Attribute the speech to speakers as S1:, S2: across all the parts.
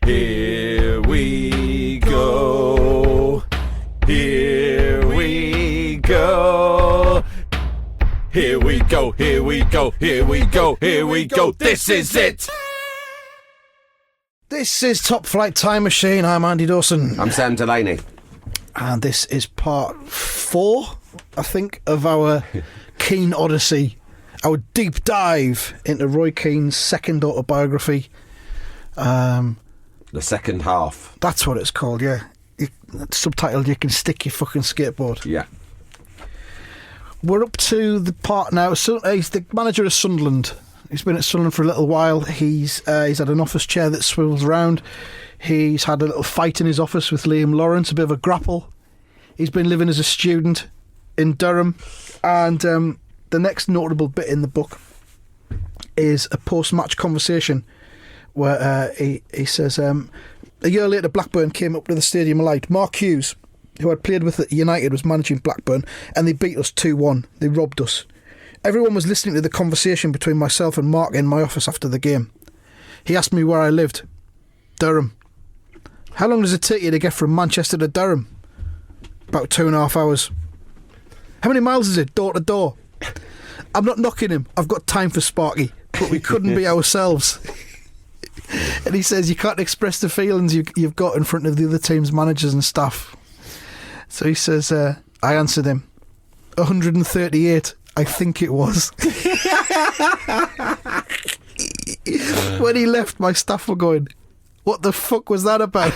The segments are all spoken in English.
S1: Here we go. Here we go. Here we go. Here we go. Here we go. Here we go. This is it.
S2: This is Top Flight Time Machine. I'm Andy Dawson.
S1: I'm Sam Delaney.
S2: And this is part 4, I think, of our Keane Odyssey. Our deep dive into Roy Keane's second autobiography.
S1: The second half.
S2: That's what it's called, yeah. Subtitled, You Can Stick Your Fucking Skateboard.
S1: Yeah.
S2: We're up to the part now. So, he's the manager of Sunderland. He's been at Sunderland for a little while. He's had an office chair that swivels around. He's had a little fight in his office with Liam Lawrence, a bit of a grapple. He's been living as a student in Durham. And the next notable bit in the book is a post-match conversation where he says, a year later, Blackburn came up to the Stadium of Light. Mark Hughes, who I'd played with at United, was managing Blackburn, and they beat us 2-1. They robbed us. Everyone was listening to the conversation between myself and Mark in my office after the game. He asked me where I lived. Durham. How long does it take you to get from Manchester to Durham? About 2.5 hours. How many miles is it, door to door? I'm not knocking him. I've got time for Sparky, but we couldn't be ourselves. And he says you can't express the feelings you've got in front of the other team's managers and staff. So he says, I answered him, 138. I think it was. When he left, my staff were going, what the fuck was that about?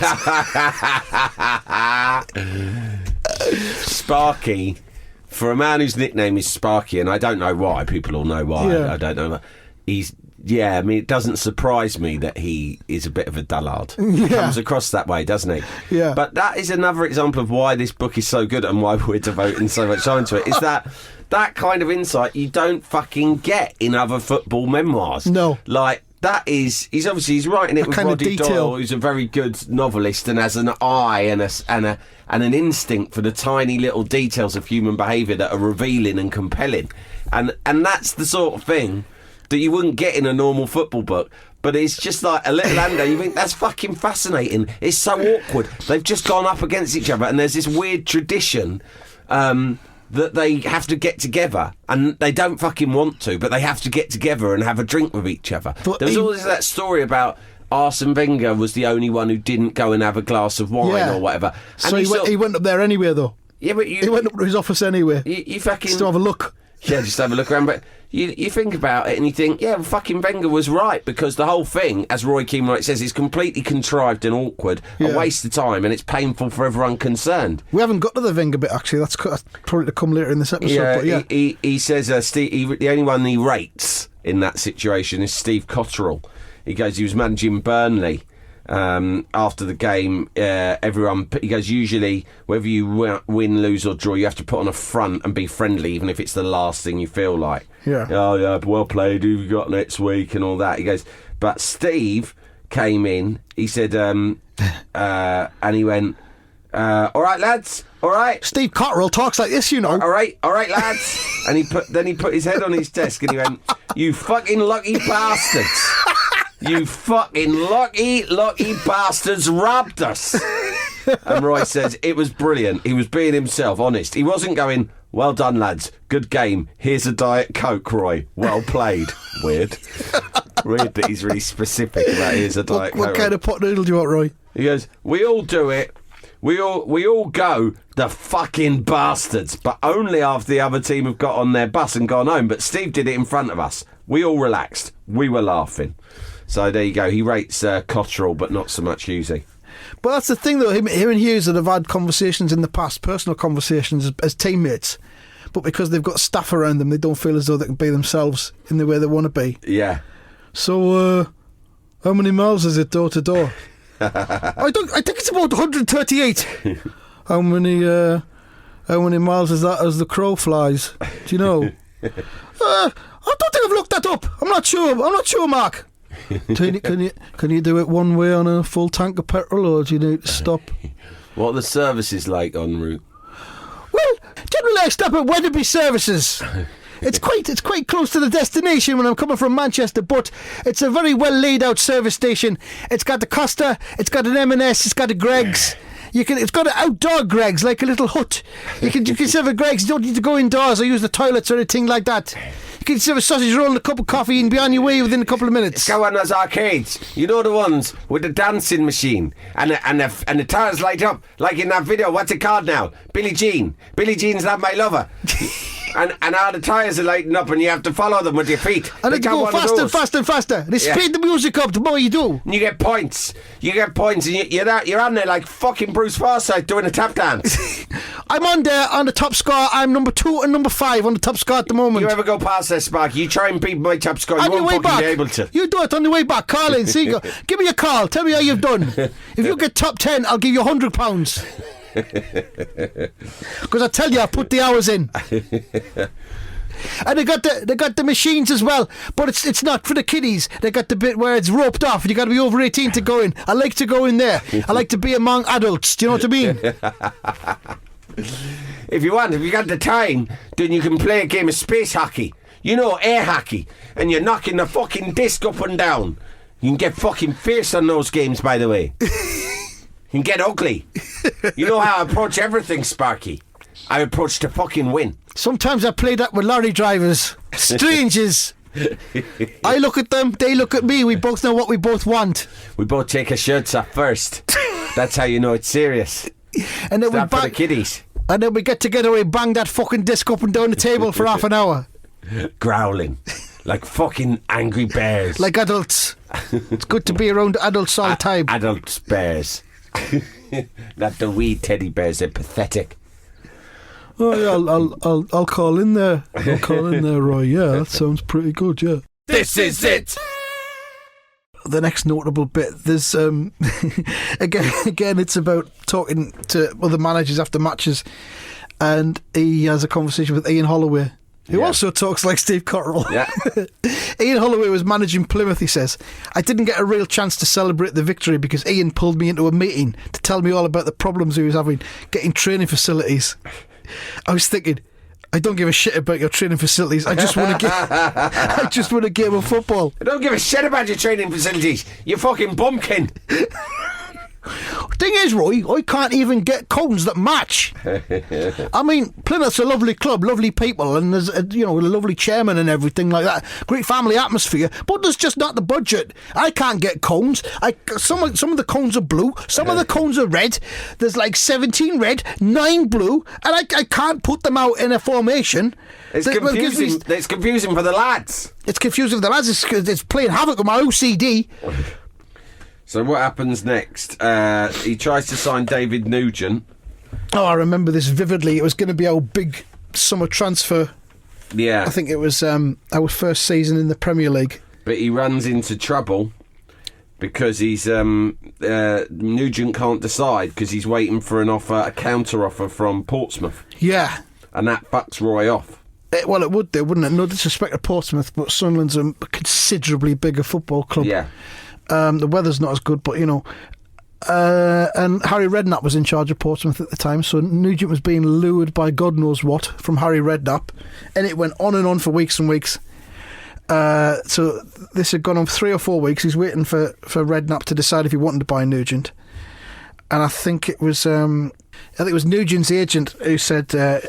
S1: Sparky, for a man whose nickname is Sparky, and I don't know why, people all know why,
S2: yeah.
S1: I don't know. I mean, it doesn't surprise me that he is a bit of a dullard. He comes across that way, doesn't he?
S2: Yeah.
S1: But that is another example of why this book is so good and why we're devoting so much time to it, is that kind of insight you don't fucking get in other football memoirs.
S2: No.
S1: Like, he's writing it with Roddy Doyle, who's a very good novelist and has an eye and an instinct for the tiny little details of human behaviour that are revealing and compelling. And that's the sort of thing that you wouldn't get in a normal football book. But it's just like a little Lando. You think, that's fucking fascinating. It's so awkward. They've just gone up against each other and there's this weird tradition that they have to get together, and they don't fucking want to, but they have to get together and have a drink with each other.
S2: But
S1: There was always that story about Arsene Wenger was the only one who didn't go and have a glass of wine or whatever. And
S2: so he went up there anyway, though.
S1: Yeah, but
S2: he went up to his office anyway.
S1: You fucking
S2: just to have a look.
S1: Yeah, just have a look around. But you think about it and you think, yeah, well, fucking Wenger was right, because the whole thing, as Roy Keane says, is completely contrived and awkward, a waste of time, and it's painful for everyone concerned. We
S2: haven't got to the Wenger bit, actually. That's probably to come later in this episode.
S1: Yeah,
S2: but yeah.
S1: He says the only one he rates in that situation is Steve Cotterill. He goes, he was managing Burnley. After the game, he goes, usually whether you win, lose or draw, you have to put on a front and be friendly, even if it's the last thing you feel like.
S2: Yeah.
S1: Oh yeah, well played, who have you got next week and all that. He goes, but Steve came in, he said, and he went, all right lads, all right.
S2: Steve Cotterill talks like this, you know.
S1: All right lads. And he put his head on his desk and he went, you fucking lucky bastards. You fucking lucky bastards robbed us. And Roy says, it was brilliant. He was being himself, honest. He wasn't going, well done, lads. Good game. Here's a Diet Coke, Roy. Well played. Weird. Weird that he's really specific about here's a Diet Coke.
S2: What kind of pot noodle do you want, Roy?
S1: He goes, we all do it. We all go, the fucking bastards. But only after the other team have got on their bus and gone home. But Steve did it in front of us. We all relaxed. We were laughing. So there you go. He rates Cotterill, but not so much Hughesy.
S2: But that's the thing, though. Him and Hughes have had conversations in the past, personal conversations as teammates. But because they've got staff around them, they don't feel as though they can be themselves in the way they want to be.
S1: Yeah.
S2: So, how many miles is it door to door? I think it's about 138. How many miles is that as the crow flies? Do you know? I don't think I've looked that up. I'm not sure, Mark. Can you do it one way on a full tank of petrol, or do you need to stop?
S1: What are the services like en route?
S2: Well, generally I stop at Weatherby services. It's quite close to the destination when I'm coming from Manchester, but it's a very well laid out service station. It's got the Costa, it's got an M&S, it's got a Greggs. It's got an outdoor Greggs, like a little hut. You can serve a Greggs. You don't need to go indoors or use the toilets or anything like that. You can serve a sausage roll and a cup of coffee and be on your way within a couple of minutes.
S1: It's got one of those arcades. You know the ones with the dancing machine and the tires light up like in that video. What's it called now? Billie Jean. Billie Jean's Not My Lover. And all the tyres are lighting up and you have to follow them with your feet.
S2: And then you go faster and faster and faster. They speed the music up the more you do.
S1: And you get points. And you're on there like fucking Bruce Forsyth doing a tap dance.
S2: I'm on there on the top score. I'm number 2 and number 5 on the top score at the moment.
S1: You ever go past that, Sparky? You try and beat my top score. You won't fucking be able to.
S2: You do it on the way back. Call in. Give me a call. Tell me how you've done. If you get top 10, I'll give you £100. Because I tell you, I put the hours in. And they got the machines as well, but it's not for the kiddies. They got the bit where it's roped off and you got to be over 18 to go in. I like to go in there. I like to be among adults. Do you know what I mean?
S1: If you got the time, then you can play a game of space hockey. You know, air hockey, and you're knocking the fucking disc up and down. You can get fucking fierce on those games, by the way. You can get ugly. You know how I approach everything, Sparky. I approach to fucking win.
S2: Sometimes I play that with lorry drivers. Strangers. I look at them, they look at me. We both know what we both want.
S1: We both take our shirts off first. That's how you know it's serious.
S2: And then
S1: for the kiddies.
S2: And then we get together and we bang that fucking disc up and down the table for half an hour.
S1: Growling. Like fucking angry bears.
S2: Like adults. It's good to be around adults all the time.
S1: Adult bears. Not the wee teddy bears. They're pathetic.
S2: Oh yeah, I'll call in there. I'll call in there, Roy. Yeah, that sounds pretty good. Yeah.
S1: This is it.
S2: The next notable bit, there's again, it's about talking to other managers after matches, and he has a conversation with Ian Holloway, who also talks like Steve Cotterill. Yeah. Ian Holloway was managing Plymouth, he says. I didn't get a real chance to celebrate the victory because Ian pulled me into a meeting to tell me all about the problems he was having getting training facilities. I was thinking, I don't give a shit about your training facilities. I just want a game of football.
S1: I don't give a shit about your training facilities. You fucking bumpkin.
S2: Thing is, Roy, I can't even get cones that match. I mean, Plymouth's a lovely club, lovely people, and there's a lovely chairman and everything like that. Great family atmosphere, but there's just not the budget. I can't get cones. Some of the cones are blue, some of the cones are red. There's like 17 red, 9 blue, and I can't put them out in a formation.
S1: It's confusing. It's confusing for the lads.
S2: It's confusing for the lads. It's playing havoc with my OCD.
S1: So what happens next? He tries to sign David Nugent.
S2: Oh, I remember this vividly. It was going to be our big summer transfer.
S1: Yeah.
S2: I think it was our first season in the Premier League.
S1: But he runs into trouble because he's Nugent can't decide because he's waiting for a counter offer from Portsmouth.
S2: Yeah.
S1: And that fucks Roy off.
S2: Well, it would do, wouldn't it? No disrespect to Portsmouth, but Sunderland's a considerably bigger football club.
S1: Yeah.
S2: The weather's not as good, but and Harry Redknapp was in charge of Portsmouth at the time, so Nugent was being lured by God knows what from Harry Redknapp, and it went on and on for weeks and weeks. So this had gone on for 3 or 4 weeks. He's waiting for Redknapp to decide if he wanted to buy Nugent, and I think it was Nugent's agent who said.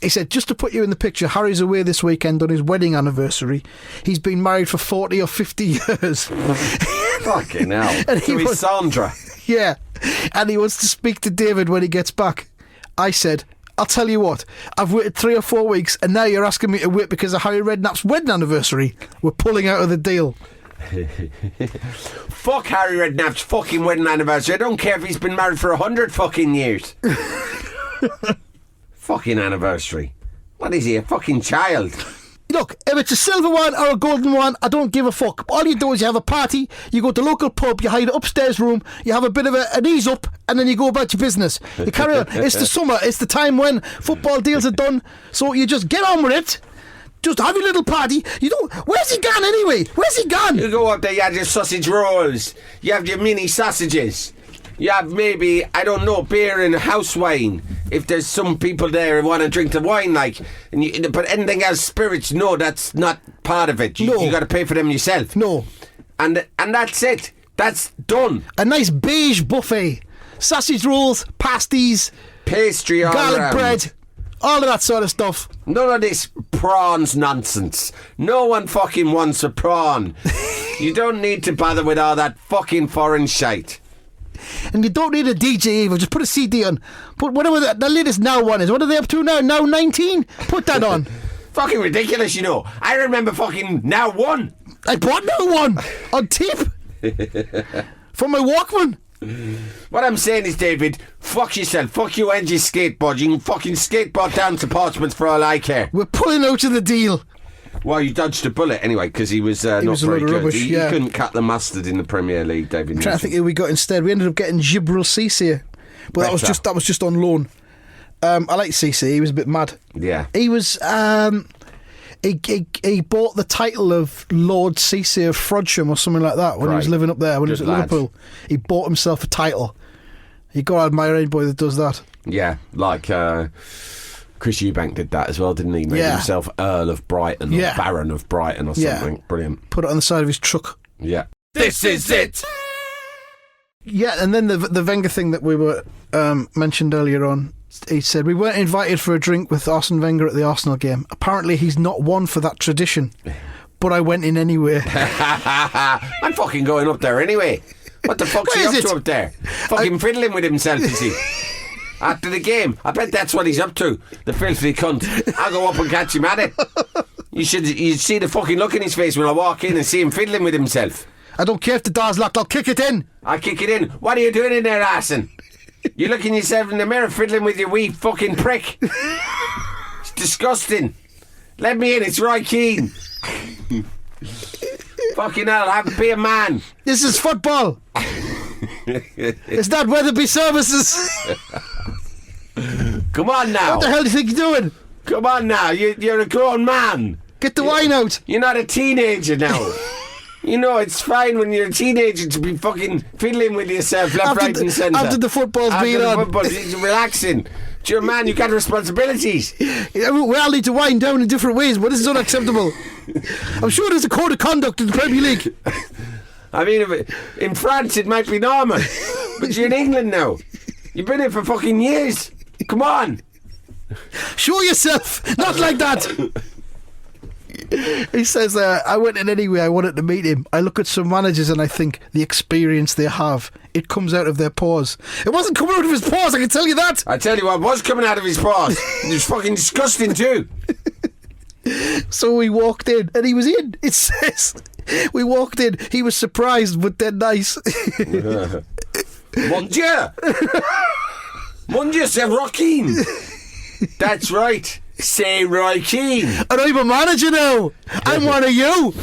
S2: He said, just to put you in the picture, Harry's away this weekend on his wedding anniversary. He's been married for 40 or 50 years.
S1: Fucking hell. And he was Sandra.
S2: Yeah. And he wants to speak to David when he gets back. I said, I'll tell you what, I've waited 3 or 4 weeks and now you're asking me to wait because of Harry Redknapp's wedding anniversary. We're pulling out of the deal.
S1: Fuck Harry Redknapp's fucking wedding anniversary. I don't care if he's been married for 100 fucking years. Fucking anniversary. What is he, a fucking child?
S2: Look, if it's a silver one or a golden one, I don't give a fuck. All you do is you have a party, you go to the local pub, you hide an upstairs room, you have a bit of an ease up, and then you go about your business. You carry on. It's the summer, it's the time when football deals are done, so you just get on with it. Just have your little party. You don't. Where's he gone anyway? Where's he gone?
S1: You go up there, you have your sausage rolls, you have your mini sausages. You have maybe, I don't know, beer and house wine. if there's some people there who want to drink the wine, like, but anything else, spirits, no, that's not part of it. You got to pay for them yourself.
S2: No.
S1: And that's it. That's done.
S2: A nice beige buffet. Sausage rolls, pasties,
S1: pastry, all
S2: garlic
S1: around.
S2: bread, all of that sort of stuff.
S1: None of this prawns nonsense. No one fucking wants a prawn. You don't need to bother with all that fucking foreign shite.
S2: And you don't need a DJ either. Just put a CD on. Put whatever the latest Now one is. What are they up to now? Now 19? Put that on.
S1: Fucking ridiculous, you know. I remember fucking Now 1.
S2: I bought Now 1 on tape for my Walkman.
S1: What I'm saying is, David, fuck yourself. Fuck you and your skateboard. You can fucking skateboard down to Portsmouth for all I care.
S2: We're pulling out of the deal.
S1: Well, you dodged a bullet anyway, because he was not very good.
S2: Rubbish,
S1: he couldn't cut the mustard in the Premier League, David.
S2: I'm trying to think who we got instead. We ended up getting Gibril Cisse, but that was just on loan. I like Cisse. He was a bit mad.
S1: Yeah,
S2: he was. He bought the title of Lord Cisse of Frodsham or something like that when he was living up there. When he was at Liverpool, he bought himself a title. You got to admire any boy that does that.
S1: Yeah, like Chris Eubank did that as well, didn't he? Made himself Earl of Brighton or Baron of Brighton or something. Brilliant.
S2: Put it on the side of his truck.
S1: Yeah. This is it!
S2: Yeah, and then the Wenger thing that we were mentioned earlier on. He said, we weren't invited for a drink with Arsene Wenger at the Arsenal game. Apparently he's not one for that tradition. But I went in anyway.
S1: I'm fucking going up there anyway. What the fuck's he up to up there? Fucking fiddling with himself, is he? After the game. I bet that's what he's up to. The filthy cunt. I'll go up and catch him at it. You'd see the fucking look in his face when I walk in and see him fiddling with himself.
S2: I don't care if the door's locked, I'll kick it in.
S1: I'll kick it in. What are you doing in there, Arsene? You're looking yourself in the mirror fiddling with your wee fucking prick. It's disgusting. Let me in, it's Roy Keane. Fucking hell, be a man.
S2: This is football. It's not Weatherby Services.
S1: Come on now.
S2: What the hell do you think you're doing?
S1: Come on now, you're a grown man.
S2: Get the wine out.
S1: You're not a teenager now. You know, it's fine when you're a teenager to be fucking fiddling with yourself left, right and centre.
S2: After the football's been on.
S1: It's relaxing. You're a man, you've got responsibilities.
S2: We all need to wind down in different ways, but this is unacceptable. I'm sure there's a code of conduct in the Premier League.
S1: I mean, in France it might be normal, but you're in England now. You've been here for fucking years. Come on.
S2: Show yourself. Not like that. He says, I went in anyway, I wanted to meet him. I look at some managers and I think the experience they have, it comes out of their paws. It wasn't coming out of his paws, I can tell you that.
S1: I tell you what was coming out of his paws. It was fucking disgusting too.
S2: So we walked in and he was in. It says, we walked in, he was surprised but then nice.
S1: Mon Dieu! Mon Dieu, c'est Roy Keane. That's right. Say Roy Keane.
S2: And I'm a manager now. I'm one of you.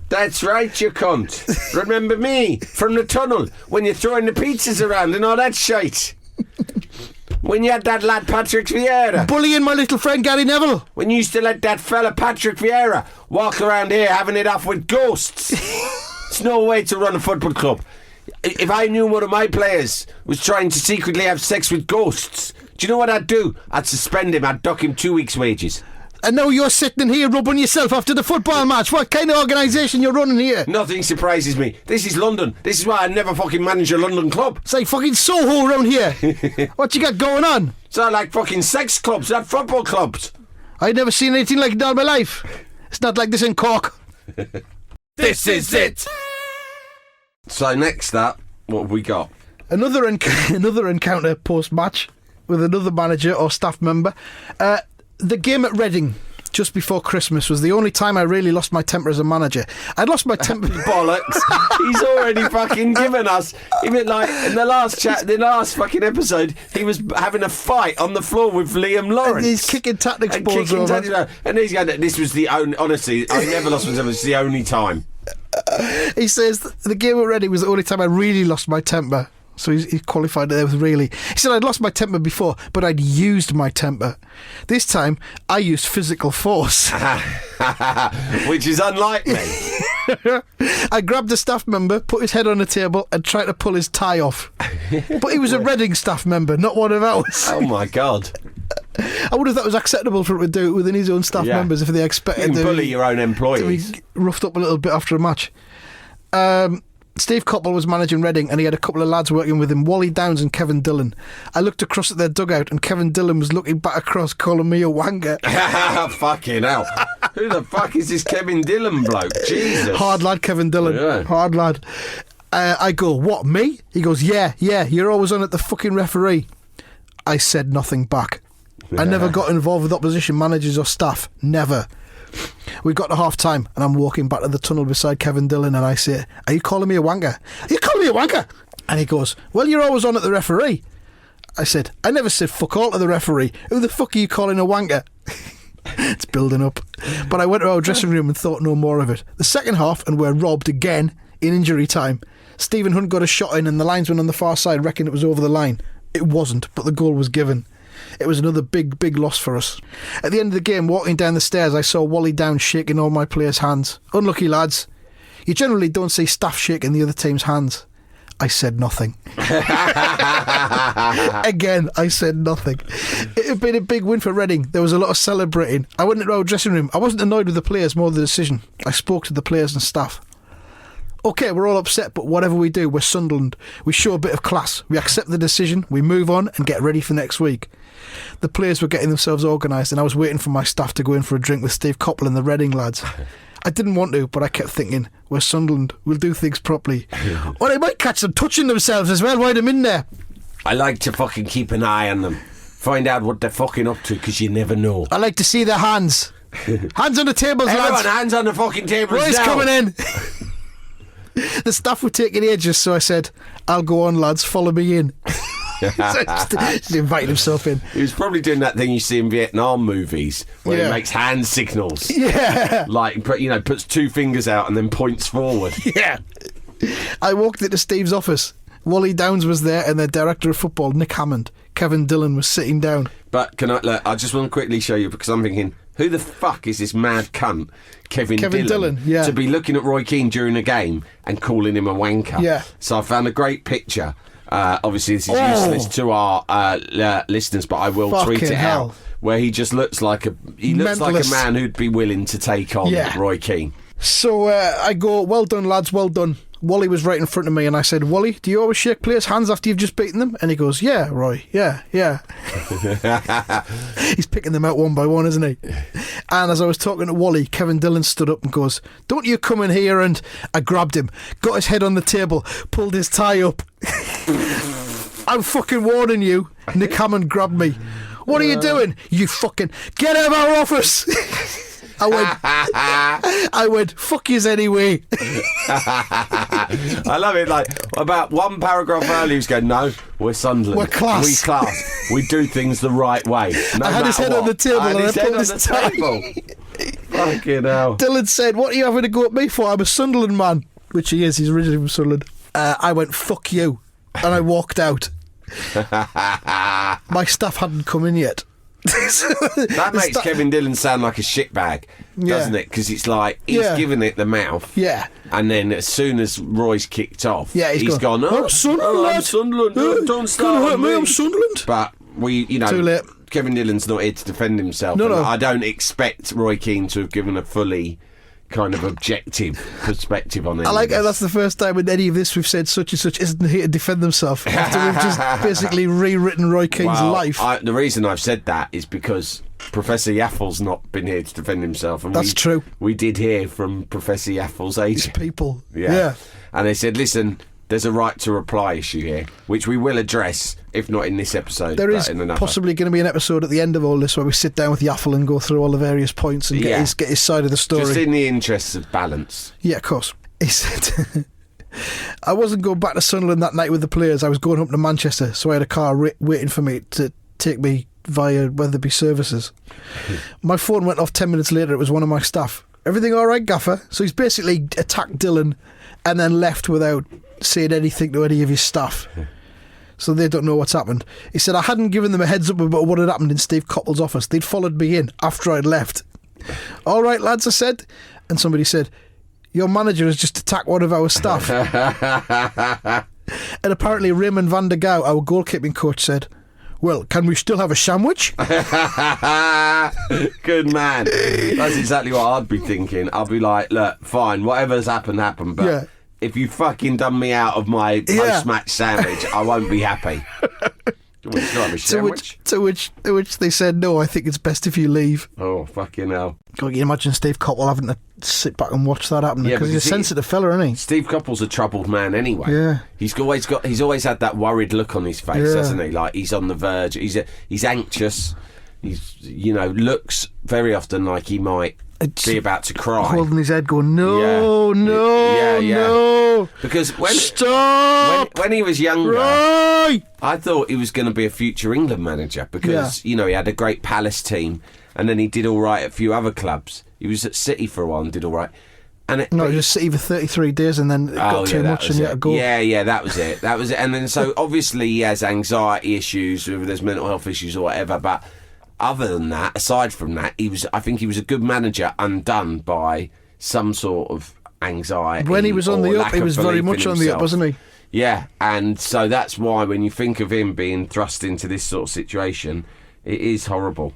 S1: That's right, you cunt. Remember me from the tunnel when you're throwing the pizzas around and all that shite. When you had that lad Patrick Vieira.
S2: Bullying my little friend Gary Neville.
S1: When you used to let that fella Patrick Vieira walk around here having it off with ghosts. It's no way to run a football club. If I knew one of my players was trying to secretly have sex with ghosts, do you know what I'd do? I'd suspend him. I'd dock him 2 weeks' wages.
S2: And now you're sitting here rubbing yourself after the football match. What kind of organisation you're running here?
S1: Nothing surprises me. This is London. This is why I never fucking manage a London club.
S2: It's like fucking Soho around here. What you got going on?
S1: It's not like fucking sex clubs, not football clubs.
S2: I've never seen anything like it all my life. It's not like this in Cork.
S1: This is it. So next up, what have we got?
S2: Another encounter post-match with another manager or staff member. The game at Reading just before Christmas was the only time I really lost my temper as a manager. I'd lost my temper.
S1: Bollocks! He's already fucking given us. Even like in the last fucking episode, he was having a fight on the floor with Liam Lawrence.
S2: And he's kicking tactics balls over.
S1: And he's going, this was the only. Honestly, I never lost my temper. It's the only time.
S2: He says the game at Reading was the only time I really lost my temper. So he qualified it there with really. He said, I'd lost my temper before, but I'd used my temper. This time, I used physical force.
S1: Which is unlike me.
S2: I grabbed a staff member, put his head on the table, and tried to pull his tie off. But he was a Reading staff member, not one of ours.
S1: Oh my God.
S2: I wonder if that was acceptable for him to do it within his own staff members, if they expected
S1: you can bully your own employees.
S2: To be roughed up a little bit after a match. Steve Coppell was managing Reading, and he had a couple of lads working with him, Wally Downs and Kevin Dillon. I looked across at their dugout, and Kevin Dillon was looking back across, calling me a wanker.
S1: Fucking hell. Who the fuck is this Kevin Dillon bloke? Jesus.
S2: Hard lad, Kevin Dillon.
S1: Yeah.
S2: Hard lad. I go, what, me? He goes, yeah, you're always on at the fucking referee. I said nothing back. I never got involved with opposition managers or staff. Never. We got to half time, and I'm walking back to the tunnel beside Kevin Dillon, and I say, are you calling me a wanker? Are you calling me a wanker? And he goes, well, you're always on at the referee. I said, I never said fuck all to the referee. Who the fuck are you calling a wanker? It's building up. But I went to our dressing room and thought no more of it. The second half, and we're robbed again in injury time. Stephen Hunt got a shot in, and the linesman on the far side reckoned it was over the line. It wasn't, but the goal was given. It was another big loss for us. At the end of the game, walking down the stairs, I saw Wally Downs shaking all my players' hands. Unlucky lads. You generally don't see staff shaking the other team's hands. I said nothing. Again, I said nothing. It had been a big win for Reading. There was a lot of celebrating. I went into our dressing room. I wasn't annoyed with the players, more the decision. I spoke to the players and staff. OK, we're all upset, but whatever we do, we're Sunderland. We show a bit of class. We accept the decision, we move on and get ready for next week. The players were getting themselves organised, and I was waiting for my staff to go in for a drink with Steve Coppell and the Reading lads. I didn't want to, but I kept thinking, we're Sunderland, we'll do things properly. Or they might catch them touching themselves as well, ride them in there.
S1: I like to fucking keep an eye on them. Find out what they're fucking up to, because you never know.
S2: I like to see their hands. Hands on the tables,
S1: Everyone,
S2: lads.
S1: hands on the fucking tables
S2: Roy's
S1: now.
S2: coming in. The staff were taking ages, so I said, I'll go on, lads, follow me in. Just invited himself in.
S1: He was probably doing that thing you see in Vietnam movies where he makes hand signals.
S2: Yeah.
S1: Like, puts two fingers out and then points forward.
S2: Yeah. I walked into Steve's office. Wally Downs was there, and their director of football, Nick Hammond. Kevin Dillon was sitting down.
S1: But I just want to quickly show you, because I'm thinking, who the fuck is this mad cunt, Kevin Dillon,
S2: yeah.
S1: to be looking at Roy Keane during a game and calling him a wanker?
S2: Yeah.
S1: So I found a great picture. Obviously, this is useless to our listeners, but I will tweet it out. Where he just looks like a man who'd be willing to take on Roy Keane.
S2: So I go, well done, lads, well done. Wally was right in front of me, and I said, Wally, do you always shake players' hands after you've just beaten them? And he goes, yeah, Roy, yeah. He's picking them out one by one, isn't he? And as I was talking to Wally, Kevin Dillon stood up and goes, don't you come in here. And I grabbed him, got his head on the table, pulled his tie up. I'm fucking warning you. Nick Hammond grabbed me. What are you doing? You fucking get out of our office. I went, fuck yous anyway.
S1: I love it. Like, about one paragraph earlier, he was going, no, we're Sunderland.
S2: We're class.
S1: We class. We do things the right way. No,
S2: I had his head on the table and I pulled his tie.
S1: Fucking hell.
S2: Dylan said, what are you having to go at me for? I'm a Sunderland man. Which he is. He's originally from Sunderland. I went, fuck you. And I walked out. My staff hadn't come in yet.
S1: That makes Kevin Dillon sound like a shitbag, doesn't it? Because it's like he's giving it the mouth, and then as soon as Roy's kicked off, he's gone. Oh,
S2: I'm Sunderland.
S1: I'm Sunderland. Don't start
S2: me. I'm Sunderland.
S1: But
S2: too late.
S1: Kevin Dillon's not here to defend himself. No. I don't expect Roy Keane to have given a fully kind of objective perspective on it.
S2: I like how that's the first time in any of this we've said such and such isn't here to defend themselves after we've just basically rewritten Roy Keane's life.
S1: The reason I've said that is because Professor Yaffel's not been here to defend himself, and
S2: that's true.
S1: We did hear from Professor Yaffel's agent.
S2: His people.
S1: Yeah. And they said, listen, there's a right to reply issue here, which we will address, if not in this episode.
S2: There is possibly going to be an episode at the end of all this where we sit down with Yaffel and go through all the various points and get his side of the story.
S1: Just in the interests of balance.
S2: Yeah, of course. He said, I wasn't going back to Sunderland that night with the players. I was going up to Manchester, so I had a car waiting for me to take me via Weatherby Services. My phone went off 10 minutes later. It was one of my staff. Everything all right, Gaffer? So he's basically attacked Dillon and then left without saying anything to any of his staff. So they don't know what's happened. He said, I hadn't given them a heads up about what had happened in Steve Coppell's office. They'd followed me in after I'd left. All right, lads, I said. And somebody said, your manager has just attacked one of our staff. And apparently Raymond van der Gouw, our goalkeeping coach, said, well, can we still have a sandwich?
S1: Good man. That's exactly what I'd be thinking. I'd be like, look, fine, whatever's happened, but if you fucking done me out of my post-match sandwich, I won't be happy.
S2: To which they said, no, I think it's best if you leave.
S1: Oh, fucking hell.
S2: Can you imagine Steve Coppell having to sit back and watch that happen? Because he's a sensitive fella, isn't he?
S1: Steve Coppell's a troubled man anyway. Yeah. He's always had that worried look on his face, hasn't he? Like he's on the verge. He's anxious. He's, looks very often like he might be about to cry.
S2: Holding his head going, no.
S1: Because
S2: Stop!
S1: when he was younger,
S2: right!
S1: I thought he was going to be a future England manager because, he had a great Palace team and then he did all right at a few other clubs. He was at City for a while and did all right.
S2: He was at City for 33 days and then it got too much and he had to go.
S1: Yeah, that was it. And then so obviously he has anxiety issues, whether there's mental health issues or whatever, but other than that, aside from that, I think he was a good manager undone by some sort of anxiety.
S2: When he was on the up, he was very much on the up, wasn't he?
S1: Yeah, and so that's why when you think of him being thrust into this sort of situation, it is horrible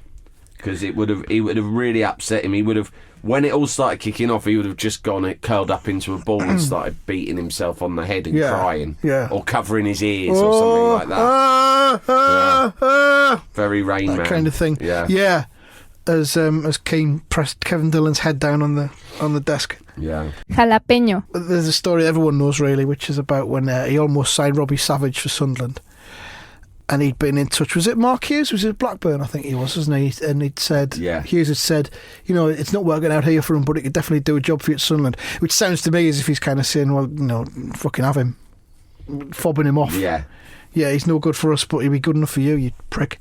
S1: because it would have really upset him. He would have, when it all started kicking off, he would have just curled up into a ball and started beating himself on the head and crying, or covering his ears or something like that. Very Rain Man,
S2: that kind of thing. Yeah. As Keane pressed Kevin Dillon's head down on the desk.
S3: Yeah. Jalapeño.
S2: There's a story everyone knows really, which is about when he almost signed Robbie Savage for Sunderland, and he'd been in touch. Was it Mark Hughes? Was it Blackburn? I think he was, wasn't he? And he'd said, Hughes had said, it's not working out here for him, but it could definitely do a job for you at Sunderland. Which sounds to me as if he's kind of saying, well, fucking have him, fobbing him off. Yeah, he's no good for us, but he'll be good enough for you, you prick.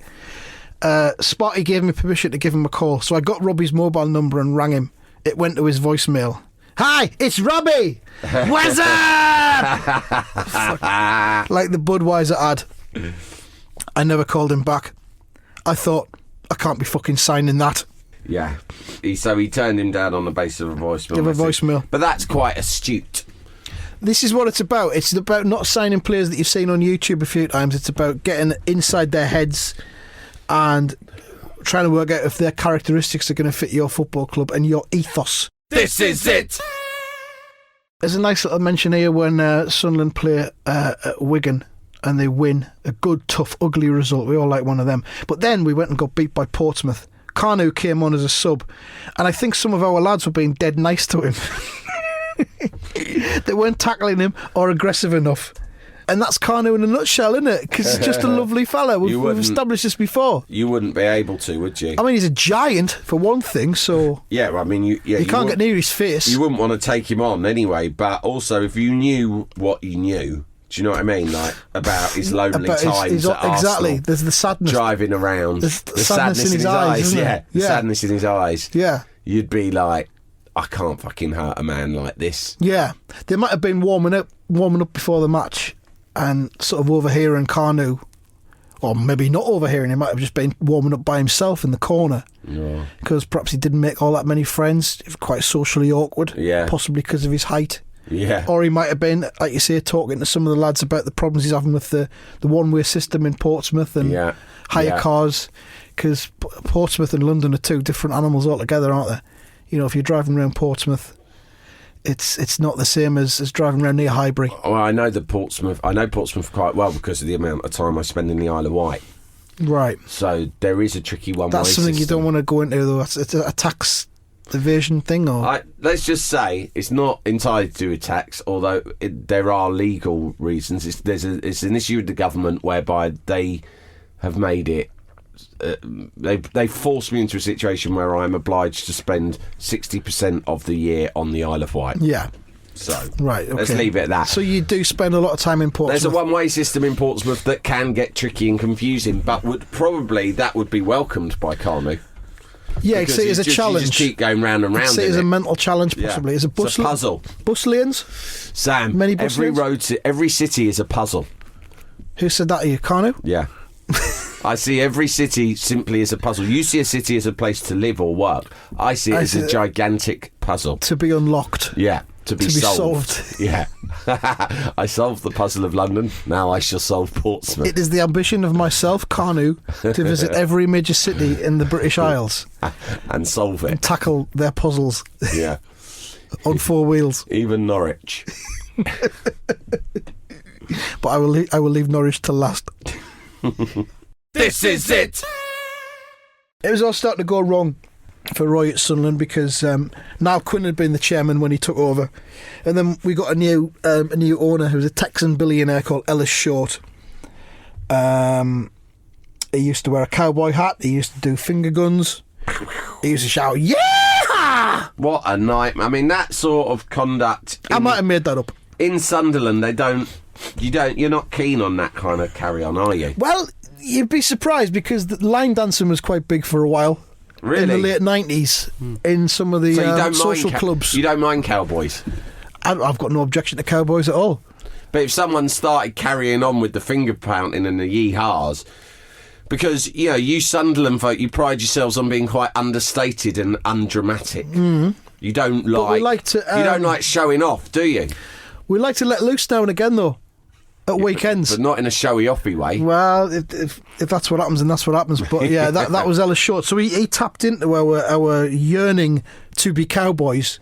S2: Sparty gave me permission to give him a call, so I got Robbie's mobile number and rang him. It went to his voicemail. Hi, it's Robbie! What's up? Like the Budweiser ad. I never called him back. I thought, I can't be fucking signing that.
S1: Yeah. So he turned him down on the basis of a voicemail. But that's quite astute.
S2: This is what it's about. It's about not signing players that you've seen on YouTube a few times. It's about getting inside their heads and trying to work out if their characteristics are going to fit your football club and your ethos.
S1: This is it!
S2: There's a nice little mention here when Sunderland play at Wigan and they win a good, tough, ugly result. We all like one of them. But then we went and got beat by Portsmouth. Carnu came on as a sub, and I think some of our lads were being dead nice to him. They weren't tackling him or aggressive enough. And that's Carnu in a nutshell, isn't it? Because he's just a lovely fella. We've established this before.
S1: You wouldn't be able to, would you?
S2: I mean, he's a giant, for one thing, so...
S1: Yeah, I mean, you
S2: can't get near his face.
S1: You wouldn't want to take him on anyway, but also, if you knew what you knew, do you know what I mean? Like, about his lonely times at Arsenal.
S2: Exactly, there's the sadness.
S1: Driving around.
S2: There's the sadness in his eyes,
S1: The sadness in his eyes.
S2: Yeah.
S1: You'd be like, I can't fucking hurt a man like this.
S2: Yeah. They might have been warming up before the match, and sort of overhearing Carnu, or maybe not overhearing, he might have just been warming up by himself in the corner. Because perhaps he didn't make all that many friends. He was quite socially awkward. Yeah. Possibly because of his height.
S1: Yeah.
S2: Or he might have been, like you say, talking to some of the lads about the problems he's having with the one-way system in Portsmouth and hire cars. Because Portsmouth and London are two different animals altogether, aren't they? If you're driving around Portsmouth, it's not the same as driving around near Highbury.
S1: Oh, I know Portsmouth quite well because of the amount of time I spend in the Isle of Wight.
S2: Right.
S1: So there is a tricky one-way
S2: That's something
S1: system.
S2: You don't want to go into, though. It's a tax evasion thing, or
S1: let's just say it's not entirely to do with tax, although there are legal reasons. It's an issue with the government whereby they have made it. They forced me into a situation where I'm obliged to spend 60% of the year on the Isle of Wight.
S2: Yeah.
S1: So
S2: right, okay.
S1: Let's leave it at that.
S2: So you do spend a lot of time in Portsmouth.
S1: There's a one-way system in Portsmouth that can get tricky and confusing, but that would be welcomed by Carnu.
S2: Yeah, I'd say it's a challenge.
S1: You just keep going round and round.
S2: I'd say it's a mental challenge, possibly.
S1: Yeah.
S2: It's a
S1: puzzle.
S2: Bus lanes?
S1: Sam,
S2: many bus lanes?
S1: Every city is a puzzle.
S2: Who said that to you, Carnu?
S1: Yeah. I see every city simply as a puzzle. You see a city as a place to live or work. I see it as a gigantic puzzle.
S2: To be unlocked.
S1: Yeah. To be solved. Yeah. I solved the puzzle of London. Now I shall solve Portsmouth.
S2: It is the ambition of myself, Carnu, to visit every major city in the British Isles
S1: and solve it.
S2: And tackle their puzzles.
S1: Yeah.
S2: On 4 wheels.
S1: Even Norwich.
S2: But I will leave Norwich to last.
S1: This is it!
S2: It was all starting to go wrong for Roy at Sunderland because Niall Quinn had been the chairman when he took over, and then we got a new owner who was a Texan billionaire called Ellis Short. He used to wear a cowboy hat. He used to do finger guns. He used to shout, "Yeah!"
S1: What a nightmare! I mean, that sort of conduct.
S2: I might have made that up.
S1: In Sunderland, you're not keen on that kind of carry on, are you?
S2: Well, you'd be surprised because the line dancing was quite big for a while.
S1: Really?
S2: In the late 90s, in some of the social clubs.
S1: You don't mind cowboys?
S2: I've got no objection to cowboys at all.
S1: But if someone started carrying on with the finger pounding and the yee-haws, because, you Sunderland folk, you pride yourselves on being quite understated and undramatic. Mm. You don't you don't like showing off, do you?
S2: We like to let loose now and again, though. At weekends.
S1: But not in a showy-offy way.
S2: Well, if that's what happens, then that's what happens. But yeah, that was Ellis Short. So he tapped into our yearning to be cowboys.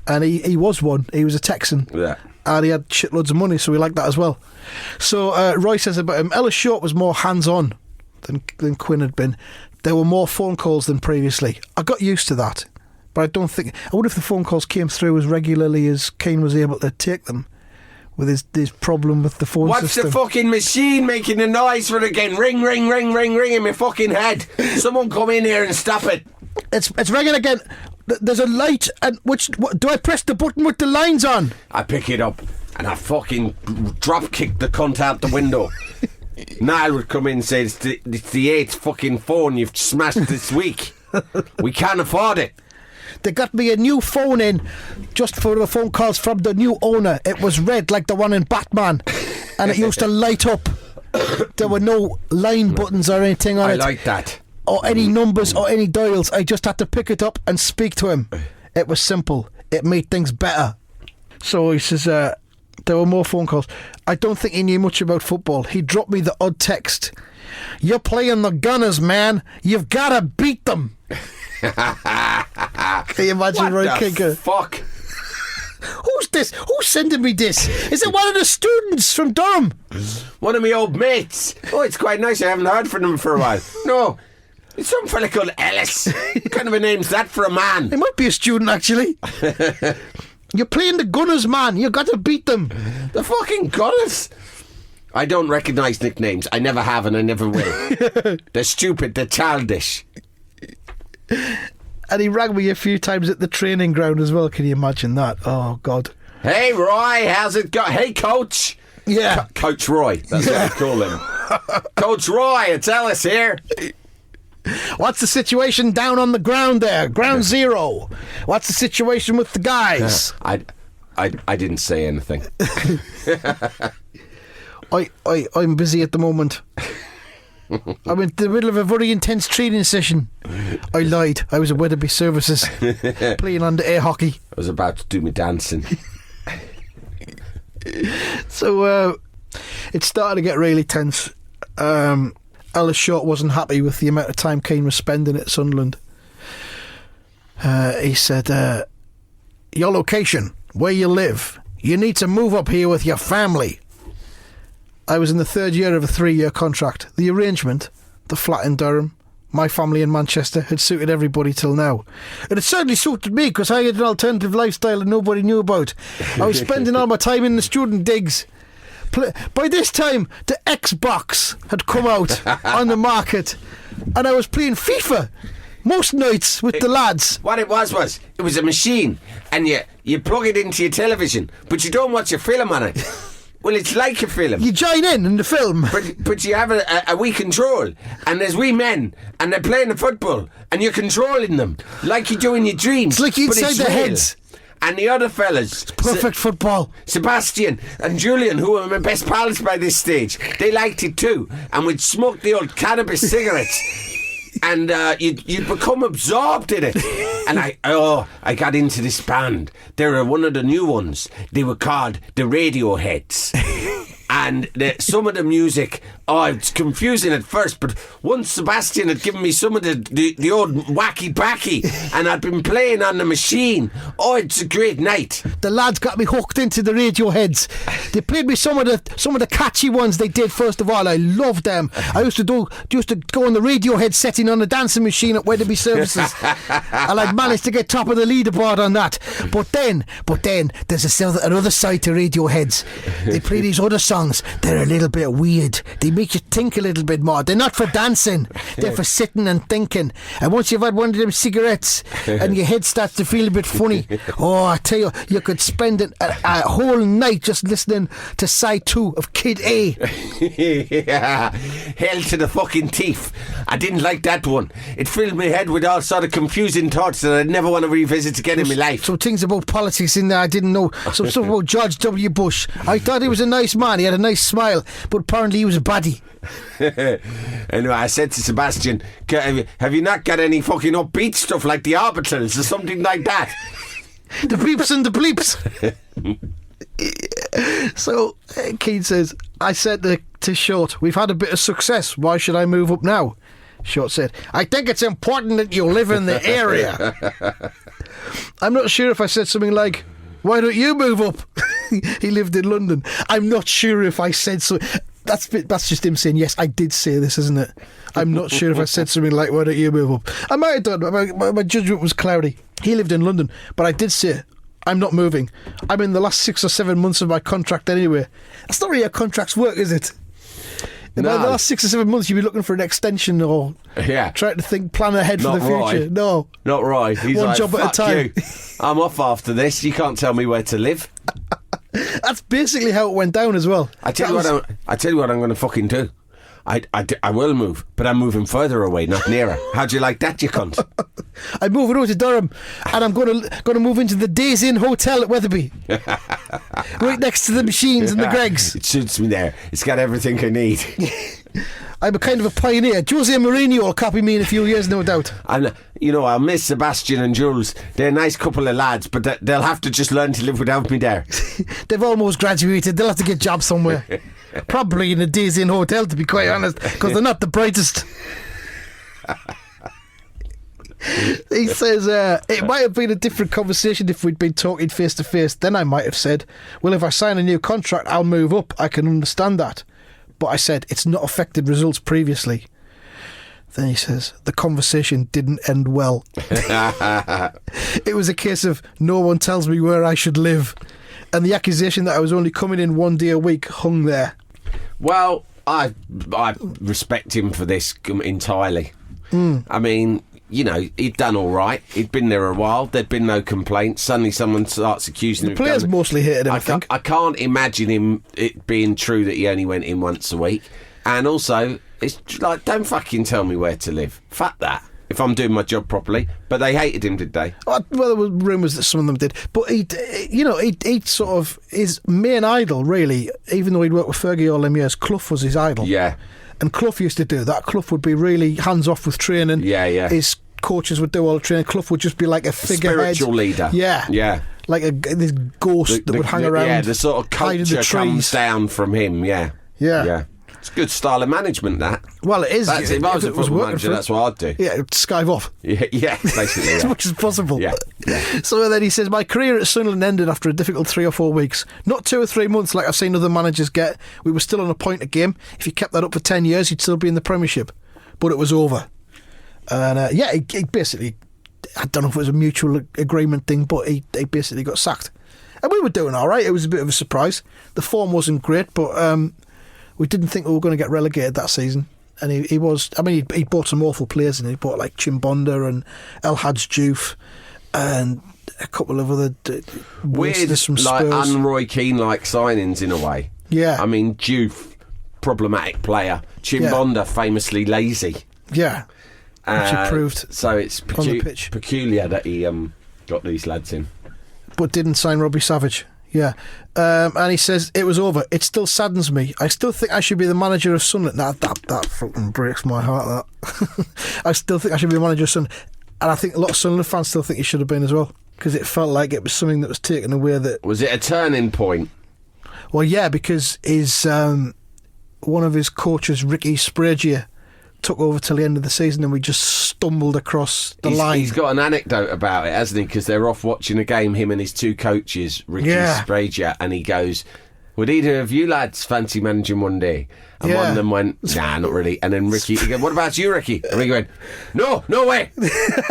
S2: And he was one. He was a Texan.
S1: Yeah.
S2: And he had shitloads of money, so we liked that as well. So Roy says about him, Ellis Short was more hands-on than Quinn had been. There were more phone calls than previously. I got used to that. But I wonder if the phone calls came through as regularly as Keane was able to take them. With his problem with the phone system.
S1: What's the fucking machine making a noise for again? Ring, ring, ring, ring, ring in my fucking head. Someone come in here and stop it.
S2: It's ringing again. There's a light, and do I press the button with the lines on?
S1: I pick it up and I fucking drop kick the cunt out the window. Niall would come in and say, it's the 8th fucking phone you've smashed this week. We can't afford it.
S2: They got me a new phone in just for the phone calls from the new owner. It was red like the one in Batman, and it used to light up. There were no line buttons or anything on it.
S1: I like that.
S2: Or any numbers or any dials. I just had to pick it up and speak to him. It was simple. It made things better. So he says there were more phone calls. I don't think he knew much about football. He dropped me the odd text. "You're playing the Gunners, man. You've got to beat them." Can you imagine Roy Kinker?
S1: Fuck.
S2: Who's this? Who's sending me this? Is it one of the students from Durham?
S1: One of my old mates. Oh, it's quite nice. I haven't heard from them for a while. No, it's some fella called Ellis. What kind of a name's that for a man?
S2: He might be a student, actually. You're playing the Gunners, man. You've got to beat them.
S1: The fucking Gunners. I don't recognise nicknames. I never have and I never will. They're stupid. They're childish.
S2: And he rang me a few times at the training ground as well. Can you imagine that? Oh, God.
S1: Hey, Roy, how's it going? Hey, Coach.
S2: Yeah.
S1: Coach Roy. That's what we call him. Coach Roy, it's Ellis here.
S2: What's the situation down on the ground there? Ground zero. What's the situation with the guys?
S1: I didn't say anything.
S2: I'm busy at the moment. I'm in the middle of a very intense training session. I lied. I was at Weatherby Services playing under air hockey.
S1: I was about to do my dancing.
S2: So it started to get really tense. Ellis Short wasn't happy with the amount of time Keane was spending at Sunderland. He said, "Your location, where you live, you need to move up here with your family." I was in the 3rd year of a 3-year contract. The arrangement, the flat in Durham, my family in Manchester, had suited everybody till now. And it certainly suited me because I had an alternative lifestyle that nobody knew about. I was spending all my time in the student digs. By this time, the Xbox had come out on the market and I was playing FIFA most nights with the lads.
S1: What it was it was a machine and you plug it into your television, but you don't watch a film on it. Well, it's like a film.
S2: You join in the film.
S1: But you have a wee control, and there's wee men, and they're playing the football, and you're controlling them, like you do in your dreams.
S2: It's like inside their heads.
S1: And the other fellas...
S2: Perfect football.
S1: Sebastian and Julian, who are my best pals by this stage, they liked it too, and we'd smoke the old cannabis cigarettes. And you'd become absorbed in it. And I got into this band. They were one of the new ones. They were called the Radioheads. And some of the music, it's confusing at first, but once Sebastian had given me some of the old wacky backy, and I'd been playing on the machine, it's a great night.
S2: The lads got me hooked into the Radioheads. They played me some of the catchy ones they did. First of all, I loved them. I used to go on the Radiohead setting on the dancing machine at Weatherby Services, and I'd managed to get top of the leaderboard on that. But then, there's another side to Radioheads. They play these other songs. They're a little bit weird. They make you think a little bit more. They're not for dancing. They're for sitting and thinking. And once you've had one of them cigarettes and your head starts to feel a bit funny, I tell you, you could spend a whole night just listening to side 2 of Kid A.
S1: Yeah. Hell to the fucking teeth. I didn't like that one. It filled my head with all sort of confusing thoughts that I'd never want to revisit again in my life.
S2: Some things about politics in there I didn't know. Some stuff about George W. Bush. I thought he was a nice man. He had a nice smile, but apparently he was a baddie.
S1: Anyway, I said to Sebastian, have you not got any fucking upbeat stuff like the Orbitals or something like that?
S2: The bleeps and the bleeps. So Keane says, I said to Short, we've had a bit of success, why should I move up now? Short said, I think it's important that you live in the area. I'm not sure if I said something like, why don't you move up? He lived in London. I'm not sure if I said so. That's just him saying, yes, I did say this, isn't it? I'm not sure if I said something like, why don't you move up? I might have done, but my judgment was cloudy. He lived in London, but I did say, I'm not moving. I'm in the last 6 or 7 months of my contract anyway. That's not really how contracts work, is it? In the last 6 or 7 months, you'll be looking for an extension or trying to plan ahead for the future. No.
S1: Not right. He's
S2: one job at a time.
S1: I'm off after this. You can't tell me where to live.
S2: That's basically how it went down as well.
S1: I tell you what I'm going to fucking do. I will move, but I'm moving further away, not nearer. How do you like that, you cunt?
S2: I'm moving over to Durham, and I'm going to move into the Days Inn Hotel at Weatherby, right next to the machines and the Greggs.
S1: It suits me there. It's got everything I need.
S2: I'm a kind of a pioneer. Jose Mourinho will copy me in a few years, no doubt.
S1: And I'll miss Sebastian and Jules. They're a nice couple of lads, but they'll have to just learn to live without me there.
S2: They've almost graduated. They'll have to get jobs somewhere. Probably in a Days Inn hotel, to be quite honest, because they're not the brightest. He says, it might have been a different conversation if we'd been talking face to face. Then I might have said, well, if I sign a new contract, I'll move up. I can understand that. But I said, it's not affected results previously. Then he says, the conversation didn't end well. It was a case of no one tells me where I should live. And the accusation that I was only coming in 1 day a week hung there.
S1: Well, I respect him for this entirely. I mean, he'd done all right. He'd been there a while. There'd been no complaints. Suddenly someone starts accusing him.
S2: The players mostly hated him, I think.
S1: I can't imagine it being true that he only went in once a week. And also, it's like, don't fucking tell me where to live. Fuck that. If I'm doing my job properly. But they hated him, did they?
S2: Well, there were rumours that some of them did. But he'd sort of, his main idol, really, even though he'd worked with Fergie all them years, Clough was his idol.
S1: Yeah.
S2: And Clough used to do that. Clough would be really hands-off with training.
S1: Yeah.
S2: His coaches would do all the training. Clough would just be like a figurehead.
S1: Spiritual leader.
S2: Yeah. Like this ghost that would hang around.
S1: Yeah, the sort of culture comes down from him, Yeah. It's a good style of management, that.
S2: Well, it is.
S1: If I was a football manager, that's what I'd do.
S2: Yeah, skive off.
S1: Yeah, basically.
S2: As much as possible.
S1: Yeah.
S2: So then he says, my career at Sunderland ended after a difficult 3 or 4 weeks. Not 2 or 3 months like I've seen other managers get. We were still on a point a game. If you kept that up for 10 years, you'd still be in the Premiership. But it was over. And he basically, I don't know if it was a mutual agreement thing, but he basically got sacked. And we were doing all right. It was a bit of a surprise. The form wasn't great, but we didn't think we were going to get relegated that season. And he was, I mean, he bought some awful players, and he bought like Chimbonda and El Hadj Diouf and a couple of other
S1: weird,
S2: from Spurs.
S1: like Roy Keane like signings in a way.
S2: Yeah.
S1: I mean, Diouf, problematic player. Chimbonda, famously lazy.
S2: Yeah. Which he proved.
S1: So it's
S2: on the pitch.
S1: peculiar that he got these lads in.
S2: But didn't sign Robbie Savage. Yeah. And he says, it was over. It still saddens me. I still think I should be the manager of Sunderland. That fucking breaks my heart, that. I still think I should be the manager of Sunderland. And I think a lot of Sunderland fans still think he should have been as well. Because it felt like it was something that was taken away that...
S1: Was it a turning point?
S2: Well, yeah, because one of his coaches, Ricky Spragier, took over till the end of the season and we just stumbled across the line.
S1: He's got an anecdote about it, hasn't he? Because they're off watching a game, him and his two coaches, Ricky Spragier, and he goes, would either of you lads fancy managing one day? And one of them went, nah, not really. And then Ricky, he goes, what about you, Ricky? And Ricky went, no way.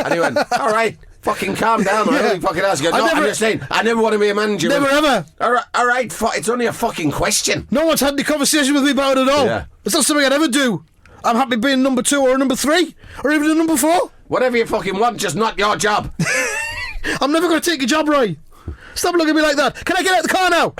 S1: And he went, all right, fucking calm down. I only fucking ask you. No, I'm just saying, I never want to be a manager.
S2: Never ever.
S1: All right, it's only a fucking question.
S2: No one's had any conversation with me about it at all.
S1: Yeah.
S2: It's not something I'd ever do. I'm happy being number 2 or number 3 or even a number 4.
S1: Whatever you fucking want, just not your job.
S2: I'm never going to take your job, Roy. Stop looking at me like that. Can I get out of the car now?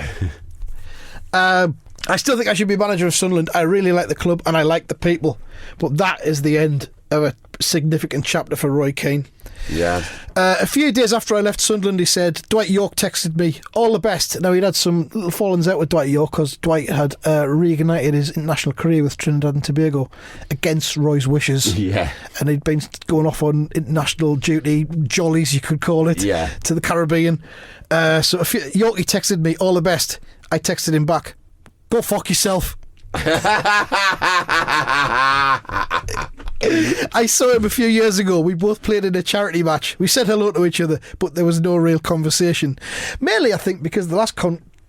S2: I still think I should be manager of Sunderland. I really like the club and I like the people. But that is the end of a significant chapter for Roy Keane.
S1: Yeah.
S2: A few days after I left Sunderland, he said, Dwight York texted me, all the best. Now, he'd had some little fallings out with Dwight York because Dwight had reignited his international career with Trinidad and Tobago against Roy's wishes.
S1: Yeah.
S2: And he'd been going off on international duty, jollies, you could call it, to the Caribbean. So Yorkie texted me, all the best. I texted him back, go fuck yourself. I saw him a few years ago. We both played in a charity match. We said hello to each other, but there was no real conversation. Mainly, I think, because the last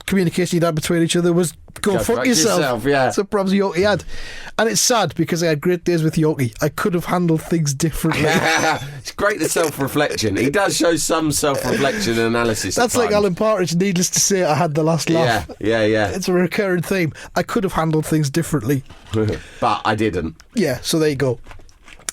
S2: communication you'd had between each other was go fuck yourself.
S1: Yeah.
S2: So perhaps Yorkie had. And it's sad because I had great days with Yorkie. I could have handled things differently.
S1: It's great, the self-reflection. He does show some self-reflection and analysis.
S2: That's like Alan Partridge, needless to say, I had the last laugh.
S1: Yeah.
S2: It's a recurring theme. I could have handled things differently.
S1: But I didn't.
S2: Yeah, so there you go.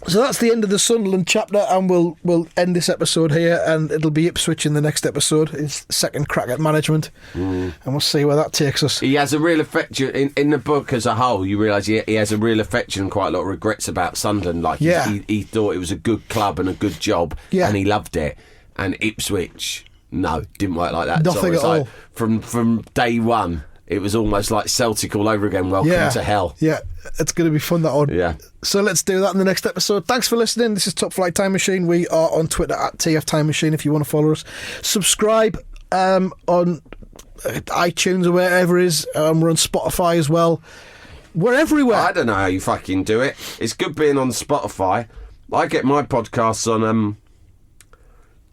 S2: So that's the end of the Sunderland chapter, and we'll end this episode here, and it'll be Ipswich in the next episode. His second crack at management, and we'll see where that takes us.
S1: He has a real affection in the book as a whole. You realise he has a real affection and quite a lot of regrets about Sunderland. Like he thought it was a good club and a good job, and he loved it. And Ipswich, no, didn't work like that.
S2: Nothing at all.
S1: From day one, it was almost like Celtic all over again. Welcome to hell.
S2: Yeah, it's going to be fun, that one.
S1: Yeah.
S2: So let's do that in the next episode. Thanks for listening. This is Top Flight Time Machine. We are on Twitter at TFTM Machine if you want to follow us. Subscribe on iTunes or wherever it is. We're on Spotify as well. We're everywhere.
S1: I don't know how you fucking do it. It's good being on Spotify. I get my podcasts on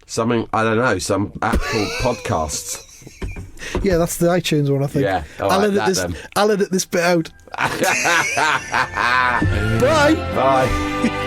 S1: something, I don't know, some app called Podcasts.
S2: Yeah, that's the iTunes one, I think.
S1: Yeah,
S2: I'll edit this bit out.
S1: Bye.
S2: Bye.
S1: Bye.